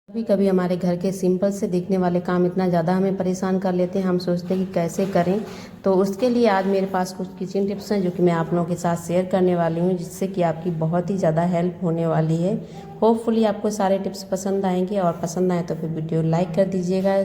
कभी कभी हमारे घर के सिंपल से दिखने वाले काम इतना ज़्यादा हमें परेशान कर लेते हैं, हम सोचते हैं कि कैसे करें। तो उसके लिए आज मेरे पास कुछ किचन टिप्स हैं जो कि मैं आप लोगों के साथ शेयर करने वाली हूँ, जिससे कि आपकी बहुत ही ज़्यादा हेल्प होने वाली है। होपफुली आपको सारे टिप्स पसंद आएंगे, और पसंद आए तो फिर वीडियो लाइक कर दीजिएगा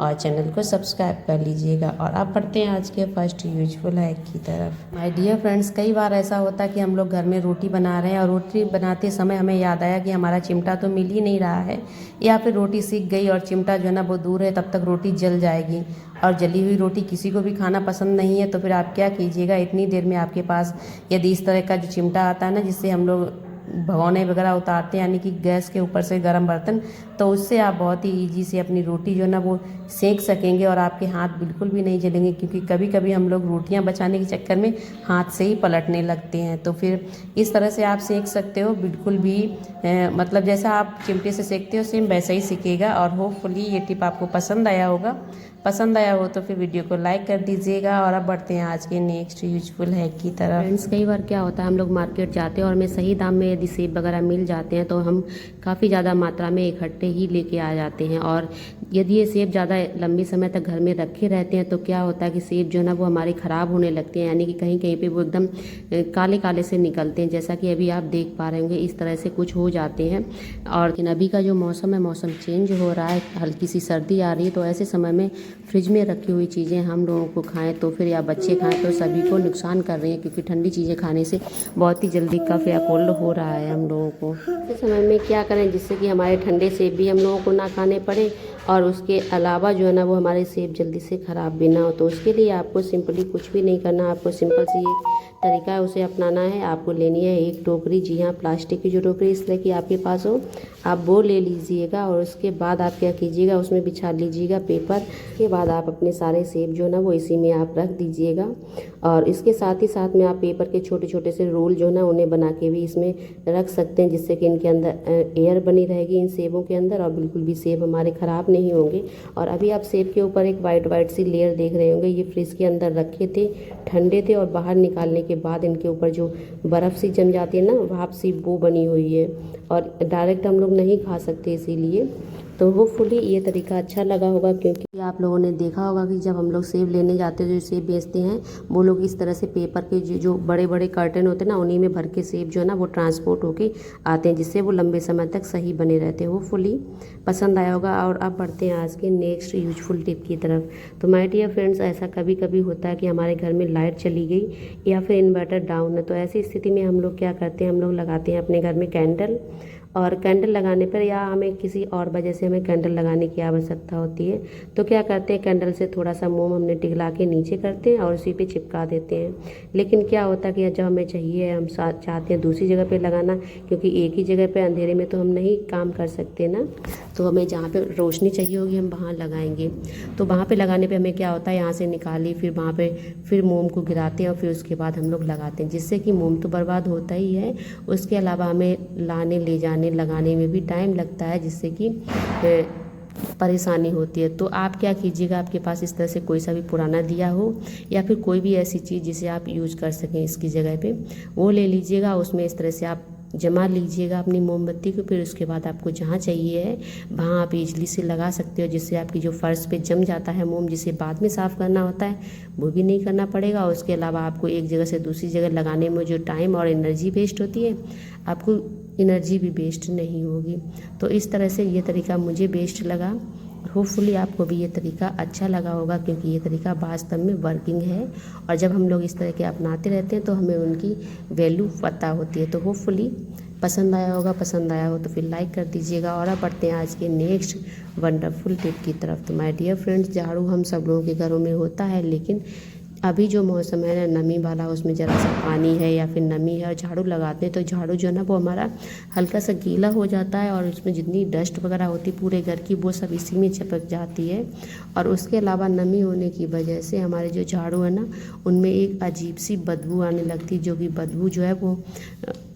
और चैनल को सब्सक्राइब कर लीजिएगा। और अब बढ़ते हैं आज के फर्स्ट यूजफुल हैक की तरफ। माय डियर फ्रेंड्स, कई बार ऐसा होता है कि हम लोग घर में रोटी बना रहे हैं और रोटी बनाते समय हमें याद आया कि हमारा चिमटा तो मिल ही नहीं रहा है, या फिर रोटी सीख गई और चिमटा जो है ना वो दूर है, तब तक रोटी जल जाएगी। और जली हुई रोटी किसी को भी खाना पसंद नहीं है, तो फिर आप क्या कीजिएगा, इतनी देर में आपके पास यदि इस तरह का जो चिमटा आता है ना, जिससे हम लोग भगोने वगैरह उतारते हैं, यानी कि गैस के ऊपर से गर्म बर्तन, तो उससे आप बहुत ही ईजी से अपनी रोटी जो है ना वो सेक सकेंगे और आपके हाथ बिल्कुल भी नहीं जलेंगे। क्योंकि कभी कभी हम लोग रोटियां बचाने के चक्कर में हाथ से ही पलटने लगते हैं। तो फिर इस तरह से आप सेक सकते हो, बिल्कुल भी मतलब जैसा आप चिमटे से सेकते हो सेम वैसा ही सीखेगा। और होपफुली ये टिप आपको पसंद आया होगा। पसंद आया हो तो फिर वीडियो को लाइक कर दीजिएगा। और अब बढ़ते हैं आज के नेक्स्ट यूजफुल हैक की तरफ। फ्रेंड्स, कई बार क्या होता है, हम लोग मार्केट जाते हैं और हमें सही दाम में यदि सेब वगैरह मिल जाते हैं तो हम काफ़ी ज़्यादा मात्रा में इकट्ठे ही लेके आ जाते हैं। और यदि ये सेब ज़्यादा लंबे समय तक घर में रखे रहते हैं तो क्या होता है कि सेब जो है ना वो हमारे ख़राब होने लगते हैं, यानी कि कहीं कहीं पे वो एकदम काले काले से निकलते हैं, जैसा कि अभी आप देख पा रहे होंगे इस तरह से कुछ हो जाते हैं। और लेकिन अभी का जो मौसम है, मौसम चेंज हो रहा है, हल्की सी सर्दी आ रही है, तो ऐसे समय में फ्रिज में रखी हुई चीज़ें हम लोगों को खाएं तो फिर या बच्चे खाएं तो सभी को नुकसान कर रही हैं। क्योंकि ठंडी चीज़ें खाने से बहुत ही जल्दी कफ या कोल्ड हो रहा है हम लोगों को। इस समय में क्या करें जिससे कि हमारे ठंडे सेब भी हम लोगों को ना खाने पड़े, और उसके अलावा जो है ना वो हमारे सेब जल्दी से ख़राब भी ना हो। तो उसके लिए आपको सिंपली कुछ भी नहीं करना, आपको सिंपल सी एक तरीका है उसे अपनाना है। आपको लेनी है एक टोकरी, जी हाँ प्लास्टिक की जो टोकरी इस तरह की आपके पास हो, आप वो ले लीजिएगा। और उसके बाद आप क्या कीजिएगा, उसमें बिछा लीजिएगा पेपर। के बाद आप अपने सारे सेब जो है ना वो इसी में आप रख दीजिएगा। और इसके साथ ही साथ में आप पेपर के छोटे छोटे से रोल जो है ना उन्हें बना के भी इसमें रख सकते हैं, जिससे कि इनके अंदर एयर बनी रहेगी इन सेबों के अंदर, और बिल्कुल भी सेब हमारे ख़राब नहीं होंगे। और अभी आप सेब के ऊपर एक वाइट सी लेयर देख रहे होंगे, ये फ्रिज के अंदर रखे थे, ठंडे थे, और बाहर निकालने के बाद इनके ऊपर जो बर्फ़ सी जम जाती है ना, भाप सी, वो बनी हुई है। और डायरेक्ट हम लोग नहीं खा सकते, इसीलिए तो होपफुली ये तरीका अच्छा लगा होगा। क्योंकि आप लोगों ने देखा होगा कि जब हम लोग सेब लेने जाते हैं, जो सेब बेचते हैं वो लोग इस तरह से पेपर के जो बड़े बड़े कर्टन होते हैं ना, उन्हीं में भर के सेब जो है ना वो ट्रांसपोर्ट होके आते हैं, जिससे वो लंबे समय तक सही बने रहते हैं। होपफुली पसंद आया होगा। और अब बढ़ते हैं आज के नेक्स्ट यूजफुल टिप की तरफ। तो माय डियर फ्रेंड्स, ऐसा कभी कभी होता है कि हमारे घर में लाइट चली गई या फिर इन्वर्टर डाउन है, तो ऐसी स्थिति में हम लोग क्या करते हैं, हम लोग लगाते हैं अपने घर में कैंडल। और कैंडल लगाने पर या हमें किसी और वजह से हमें कैंडल लगाने की आवश्यकता होती है, तो क्या करते हैं, कैंडल से थोड़ा सा मोम हमने पिघला के नीचे करते हैं और उसी पे चिपका देते हैं। लेकिन क्या होता है कि जब हमें चाहिए, हम चाहते हैं दूसरी जगह पे लगाना, क्योंकि एक ही जगह पे अंधेरे में तो हम नहीं काम कर सकते ना, तो हमें जहाँ पे रोशनी चाहिए होगी हम वहाँ लगाएंगे। तो वहाँ पे लगाने पे हमें क्या होता है, यहाँ से निकाली, फिर वहाँ पे फिर मोम को गिराते हैं और फिर उसके बाद हम लोग लगाते हैं, जिससे कि मोम तो बर्बाद होता ही है, उसके अलावा हमें लाने ले जाने लगाने में भी टाइम लगता है, जिससे कि परेशानी होती है। तो आप क्या कीजिएगा, आपके पास इस तरह से कोई सा भी पुराना दिया हो या फिर कोई भी ऐसी चीज़ जिसे आप यूज़ कर सकें इसकी जगह पे, वो ले लीजिएगा। उसमें इस तरह से आप जमा लीजिएगा अपनी मोमबत्ती को। फिर उसके बाद आपको जहाँ चाहिए है वहाँ आप इजली से लगा सकते हो, जिससे आपकी जो फर्श पे जम जाता है मोम, जिसे बाद में साफ़ करना होता है, वो भी नहीं करना पड़ेगा। और उसके अलावा आपको एक जगह से दूसरी जगह लगाने में जो टाइम और एनर्जी वेस्ट होती है, आपको एनर्जी भी वेस्ट नहीं होगी। तो इस तरह से ये तरीका मुझे बेस्ट लगा। होपफुली आपको भी ये तरीका अच्छा लगा होगा, क्योंकि ये तरीका वास्तव में वर्किंग है। और जब हम लोग इस तरह के अपनाते रहते हैं तो हमें उनकी वैल्यू पता होती है। तो होपफुली पसंद आया होगा। पसंद आया हो तो फिर लाइक कर दीजिएगा। और अब बढ़ते हैं आज के नेक्स्ट वंडरफुल टिप की तरफ। तो माय डियर फ्रेंड्स, झाड़ू हम सब लोगों के घरों में होता है, लेकिन अभी जो मौसम है ना नमी वाला, उसमें ज़रा सा पानी है या फिर नमी है और झाड़ू लगाते हैं तो झाड़ू जो है ना वो हमारा हल्का सा गीला हो जाता है, और उसमें जितनी डस्ट वगैरह होती है पूरे घर की, वो सब इसी में चिपक जाती है। और उसके अलावा नमी होने की वजह से हमारे जो झाड़ू है ना उनमें एक अजीब सी बदबू आने लगती है, जो कि बदबू जो है वो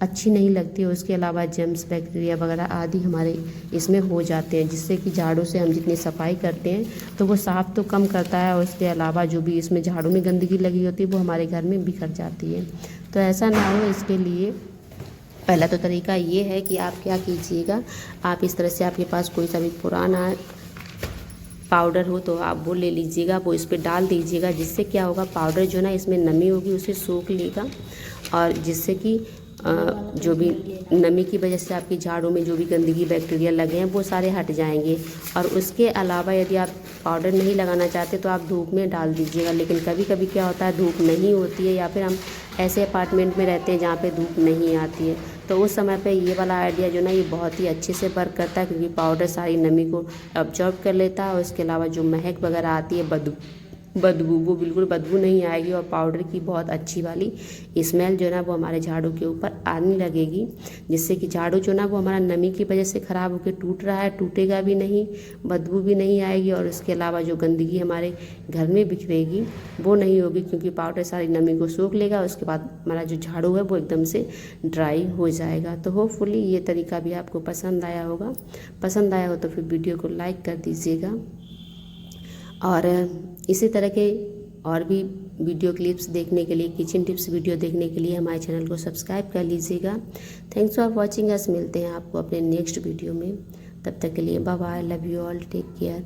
अच्छी नहीं लगती है। उसके अलावा जर्म्स, बैक्टीरिया वगैरह आदि हमारे इसमें हो जाते हैं, जिससे कि झाड़ू से हम जितनी सफाई करते हैं तो वो साफ़ तो कम करता है, और उसके अलावा जो भी इसमें झाड़ू में गंदगी लगी होती है वो हमारे घर में बिखर जाती है। तो ऐसा ना हो, इसके लिए पहला तो तरीका ये है कि आप क्या कीजिएगा, आप इस तरह से आपके पास कोई सा भी पुराना पाउडर हो तो आप वो ले लीजिएगा, वो इस पर डाल दीजिएगा। जिससे क्या होगा, पाउडर जो ना इसमें नमी होगी उसे सोख लेगा, और जिससे कि जो भी नमी की वजह से आपकी झाड़ू में जो भी गंदगी बैक्टीरिया लगे हैं वो सारे हट जाएंगे। और उसके अलावा यदि आप पाउडर नहीं लगाना चाहते तो आप धूप में डाल दीजिएगा। लेकिन कभी कभी क्या होता है, धूप नहीं होती है या फिर हम ऐसे अपार्टमेंट में रहते हैं जहाँ पे धूप नहीं आती है, तो उस समय पे ये वाला आइडिया जो ना ये बहुत ही अच्छे से वर्क करता है, क्योंकि पाउडर सारी नमी को अब्जॉर्ब कर लेता है। और इसके अलावा जो महक वगैरह आती है, बदबू वो बिल्कुल बदबू नहीं आएगी, और पाउडर की बहुत अच्छी वाली स्मेल जो है ना वो हमारे झाड़ू के ऊपर आने लगेगी। जिससे कि झाड़ू जो ना वो हमारा नमी की वजह से ख़राब होकर टूट रहा है, टूटेगा भी नहीं, बदबू भी नहीं आएगी, और इसके अलावा जो गंदगी हमारे घर में बिखरेगी वो नहीं होगी, क्योंकि पाउडर सारी नमी को सोख लेगा। उसके बाद हमारा जो झाड़ू है वो एकदम से ड्राई हो जाएगा। तो होपफुली ये तरीका भी आपको पसंद आया होगा। पसंद आया हो तो फिर वीडियो को लाइक कर दीजिएगा, और इसी तरह के और भी वीडियो क्लिप्स देखने के लिए, किचन टिप्स वीडियो देखने के लिए हमारे चैनल को सब्सक्राइब कर लीजिएगा। Thanks for watching us. मिलते हैं आपको अपने नेक्स्ट वीडियो में। तब तक के लिए bye bye, love you all, take care.